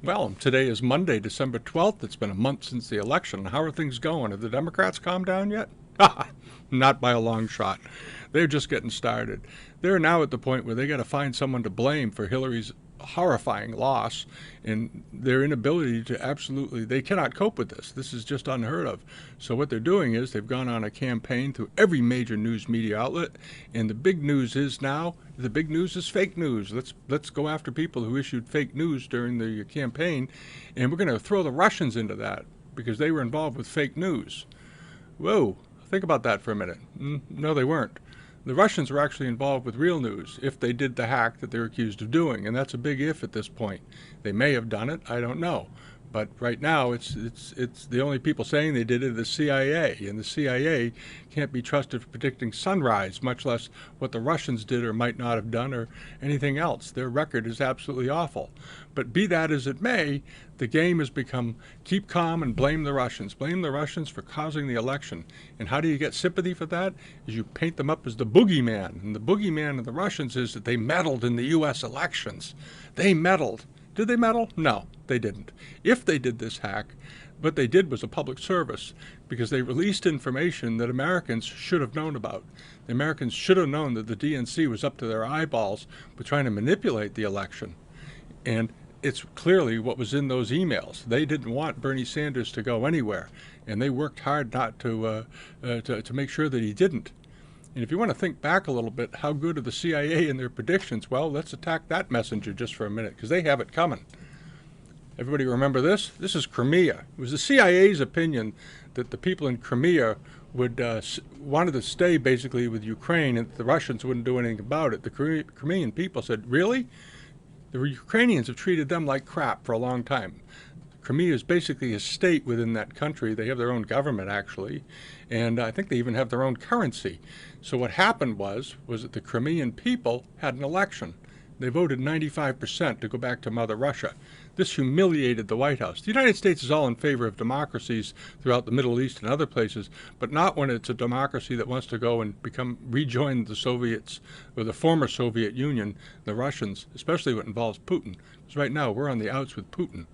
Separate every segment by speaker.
Speaker 1: Well, today is Monday, December 12th. It's been a month since the election. How are things going? Have the Democrats calmed down yet? Not by a long shot. They're just getting started. They're now at the point where they got to find someone to blame for Hillary's horrifying loss and their inability to they cannot cope with this. This is just unheard of. So what they're doing is they've gone on a campaign through every major news media outlet, and the big news is fake news. Let's go after people who issued fake news during the campaign, and we're going to throw the Russians into that because they were involved with fake news. Whoa, think about that for a minute. No, they weren't. The Russians were actually involved with real news if they did the hack that they're accused of doing, and that's a big if at this point. They may have done it, I don't know. But right now, it's the only people saying they did it the CIA, and the CIA can't be trusted for predicting sunrise, much less what the Russians did or might not have done or anything else. Their record is absolutely awful. But be that as it may, the game has become keep calm and blame the Russians. Blame the Russians for causing the election. And how do you get sympathy for that? Is you paint them up as the boogeyman. And the boogeyman of the Russians is that they meddled in the U.S. elections. They meddled. Did they meddle? No, they didn't. If they did this hack, what they did was a public service because they released information that Americans should have known about. The Americans should have known that the DNC was up to their eyeballs with trying to manipulate the election. And it's clearly what was in those emails. They didn't want Bernie Sanders to go anywhere, and they worked hard not to make sure that he didn't. And if you want to think back a little bit, how good are the CIA in their predictions? Well, let's attack that messenger just for a minute, because they have it coming. Everybody remember this? This is Crimea. It was the CIA's opinion that the people in Crimea wanted to stay basically with Ukraine and the Russians wouldn't do anything about it. The Crimean people said, really? The Ukrainians have treated them like crap for a long time. Crimea is basically a state within that country. They have their own government, actually, and I think they even have their own currency. So what happened was that the Crimean people had an election. They voted 95% to go back to Mother Russia. This humiliated the White House. The United States is all in favor of democracies throughout the Middle East and other places, but not when it's a democracy that wants to go and rejoin the Soviets or the former Soviet Union, the Russians, especially when it involves Putin. Because right now we're on the outs with Putin.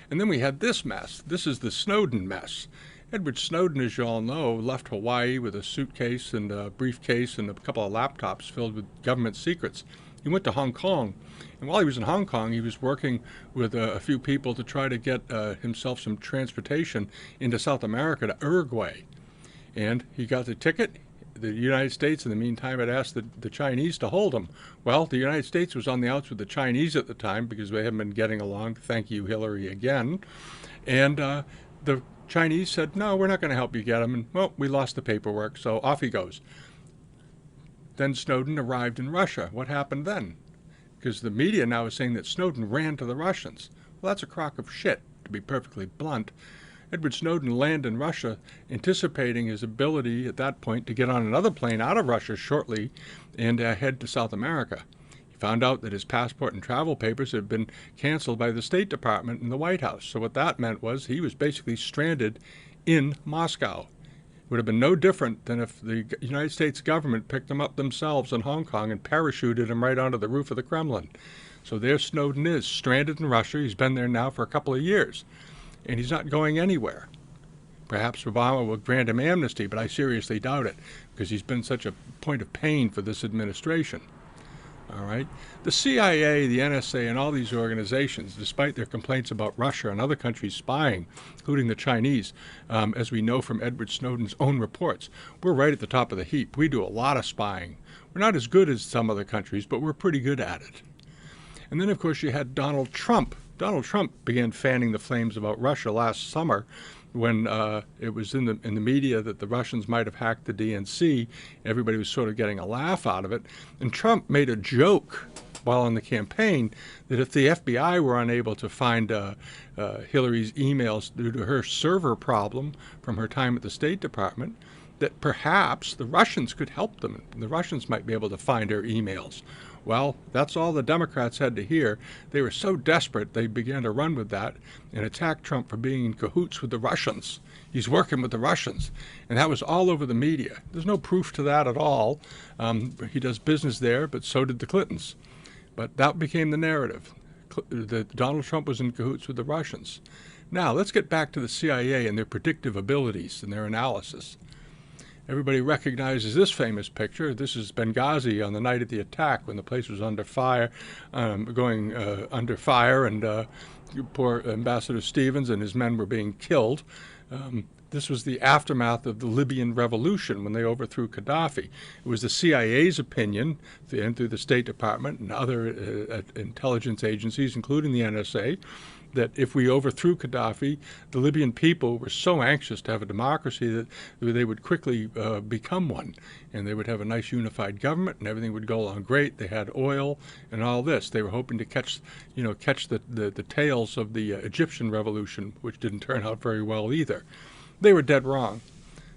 Speaker 1: And then we had this mess. This is the Snowden mess. Edward Snowden, as you all know, left Hawaii with a suitcase and a briefcase and a couple of laptops filled with government secrets. He went to Hong Kong, and while he was in Hong Kong, he was working with a few people to try to get himself some transportation into South America to Uruguay. And he got the ticket. The United States, in the meantime, had asked the Chinese to hold him. Well, the United States was on the outs with the Chinese at the time because they hadn't been getting along. Thank you, Hillary, again. And the Chinese said, no, we're not going to help you get him. And, well, we lost the paperwork, so off he goes. Then Snowden arrived in Russia. What happened then? Because the media now is saying that Snowden ran to the Russians. Well, that's a crock of shit, to be perfectly blunt. Edward Snowden landed in Russia, anticipating his ability at that point to get on another plane out of Russia shortly and head to South America. He found out that his passport and travel papers had been canceled by the State Department and the White House. So what that meant was he was basically stranded in Moscow. It would have been no different than if the United States government picked him up themselves in Hong Kong and parachuted him right onto the roof of the Kremlin. So there Snowden is, stranded in Russia. He's been there now for a couple of years. And he's not going anywhere. Perhaps Obama will grant him amnesty, but I seriously doubt it because he's been such a point of pain for this administration. All right? The CIA, the NSA, and all these organizations, despite their complaints about Russia and other countries spying, including the Chinese, as we know from Edward Snowden's own reports, we're right at the top of the heap. We do a lot of spying. We're not as good as some other countries, but we're pretty good at it. And then, of course, you had Donald Trump. Donald Trump began fanning the flames about Russia last summer when it was in the media that the Russians might have hacked the DNC. Everybody was sort of getting a laugh out of it. And Trump made a joke while on the campaign that if the FBI were unable to find Hillary's emails due to her server problem from her time at the State Department, that perhaps the Russians could help them. The Russians might be able to find her emails. Well, that's all the Democrats had to hear. They were so desperate they began to run with that and attack Trump for being in cahoots with the Russians. He's working with the Russians. And that was all over the media. There's no proof to that at all. He does business there, but so did the Clintons. But that became the narrative. that Donald Trump was in cahoots with the Russians. Now, let's get back to the CIA and their predictive abilities and their analysis. Everybody recognizes this famous picture. This is Benghazi on the night of the attack when the place was under fire, under fire, and poor Ambassador Stevens and his men were being killed. This was the aftermath of the Libyan revolution when they overthrew Gaddafi. It was the CIA's opinion, and through the State Department and other intelligence agencies, including the NSA, that if we overthrew Gaddafi, the Libyan people were so anxious to have a democracy that they would quickly become one, and they would have a nice unified government, and everything would go along great. They had oil and all this. They were hoping to catch the tails of the Egyptian revolution, which didn't turn out very well either. They were dead wrong.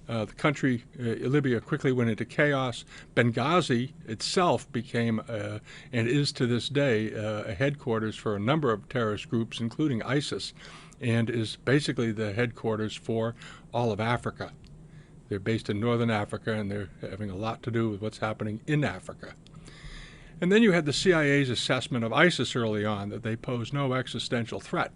Speaker 1: The country, Libya, quickly went into chaos. Benghazi itself became, and is to this day, a headquarters for a number of terrorist groups, including ISIS, and is basically the headquarters for all of Africa. They're based in northern Africa, and they're having a lot to do with what's happening in Africa. And then you had the CIA's assessment of ISIS early on, that they pose no existential threat.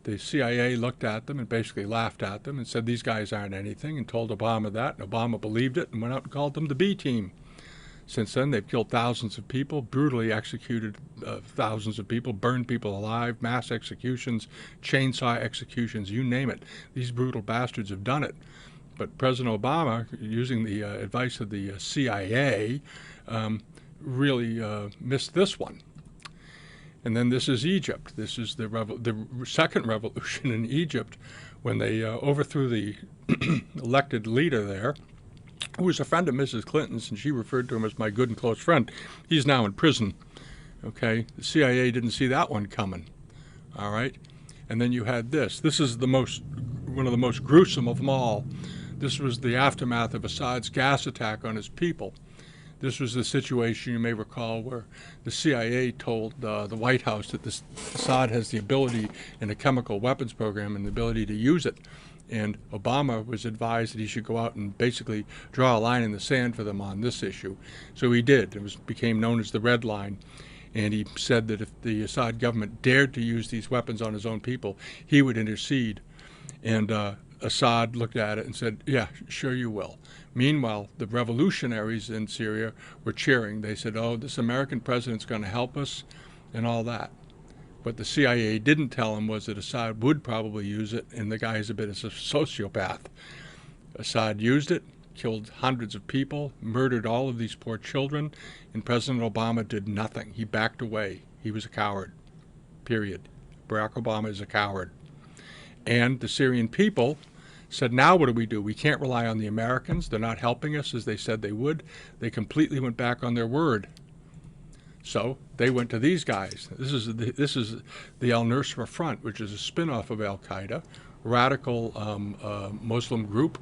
Speaker 1: The CIA looked at them and basically laughed at them and said these guys aren't anything, and told Obama that, and Obama believed it and went out and called them the B team. Since then, they've killed thousands of people, brutally executed thousands of people, burned people alive, mass executions, chainsaw executions, you name it. These brutal bastards have done it. But President Obama, using the advice of the CIA, really missed this one. And then this is Egypt. This is the second revolution in Egypt, when they overthrew the elected leader there, who was a friend of Mrs. Clinton's, and she referred to him as my good and close friend. He's now in prison. Okay, the CIA didn't see that one coming. All right, and then you had this. This is one of the most gruesome of them all. This was the aftermath of Assad's gas attack on his people. This was the situation, you may recall, where the CIA told the White House that Assad has the ability in a chemical weapons program and the ability to use it. And Obama was advised that he should go out and basically draw a line in the sand for them on this issue. So he did. It became known as the Red Line. And he said that if the Assad government dared to use these weapons on his own people, he would intercede. And Assad looked at it and said, yeah, sure you will. Meanwhile, the revolutionaries in Syria were cheering. They said, oh, this American president's going to help us and all that. What the CIA didn't tell him was that Assad would probably use it, and the guy is a bit of a sociopath. Assad used it, killed hundreds of people, murdered all of these poor children, and President Obama did nothing. He backed away. He was a coward, period. Barack Obama is a coward. And the Syrian people said, now what do? We can't rely on the Americans. They're not helping us as they said they would. They completely went back on their word. So they went to these guys. This is the al-Nusra Front, which is a spin-off of al-Qaeda, radical Muslim group,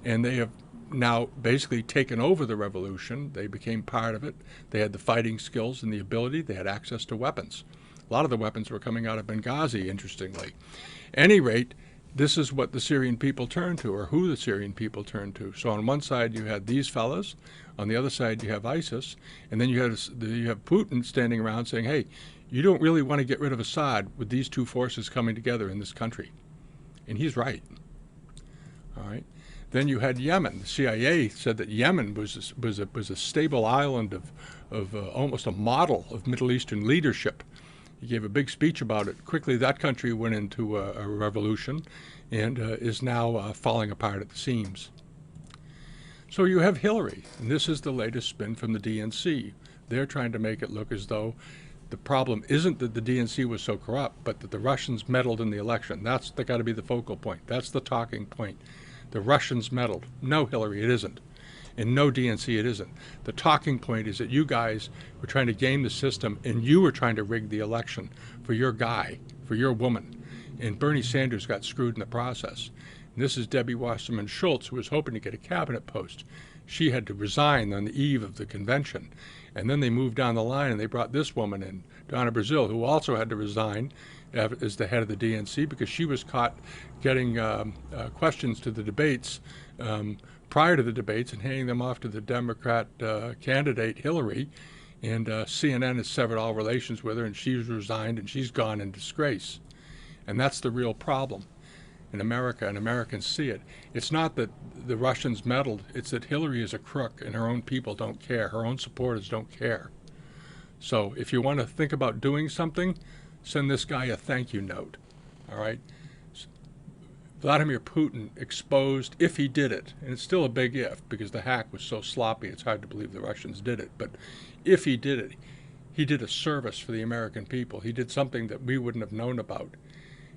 Speaker 1: and they have now basically taken over the revolution. They became part of it. They had the fighting skills and the ability. They had access to weapons. A lot of the weapons were coming out of Benghazi, interestingly. At any rate, this is what the Syrian people turned to, or who the Syrian people turned to. So on one side you had these fellas, on the other side you have ISIS, and then you have Putin standing around saying, hey, you don't really want to get rid of Assad with these two forces coming together in this country. And he's right. All right. Then you had Yemen. The CIA said that Yemen was a stable island of almost a model of Middle Eastern leadership. He gave a big speech about it. Quickly, that country went into a revolution and is now falling apart at the seams. So you have Hillary, and this is the latest spin from the DNC. They're trying to make it look as though the problem isn't that the DNC was so corrupt, but that the Russians meddled in the election. That's got to be the focal point. That's the talking point. The Russians meddled. No, Hillary, it isn't. And no, DNC, it isn't. The talking point is that you guys were trying to game the system, and you were trying to rig the election for your guy, for your woman. And Bernie Sanders got screwed in the process. And this is Debbie Wasserman-Schultz, who was hoping to get a cabinet post. She had to resign on the eve of the convention. And then they moved down the line, and they brought this woman in, Donna Brazile, who also had to resign as the head of the DNC because she was caught getting questions to the debates prior to the debates and handing them off to the Democrat candidate Hillary, And CNN has severed all relations with her, and she's resigned, and she's gone in disgrace. And that's the real problem in America, and Americans see it. It's not that the Russians meddled, it's that Hillary is a crook, and her own people don't care. Her own supporters don't care. So if you want to think about doing something, send this guy a thank you note, all right? Vladimir Putin exposed, if he did it, and it's still a big if because the hack was so sloppy it's hard to believe the Russians did it, but if he did it, he did a service for the American people. He did something that we wouldn't have known about,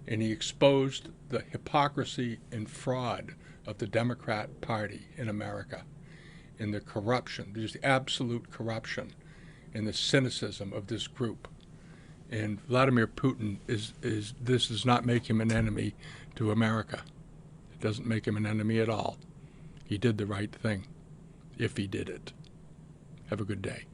Speaker 1: and he exposed the hypocrisy and fraud of the Democrat Party in America, and the corruption, just absolute corruption, and the cynicism of this group. And Vladimir Putin this does not make him an enemy to America. It doesn't make him an enemy at all. He did the right thing, if he did it. Have a good day.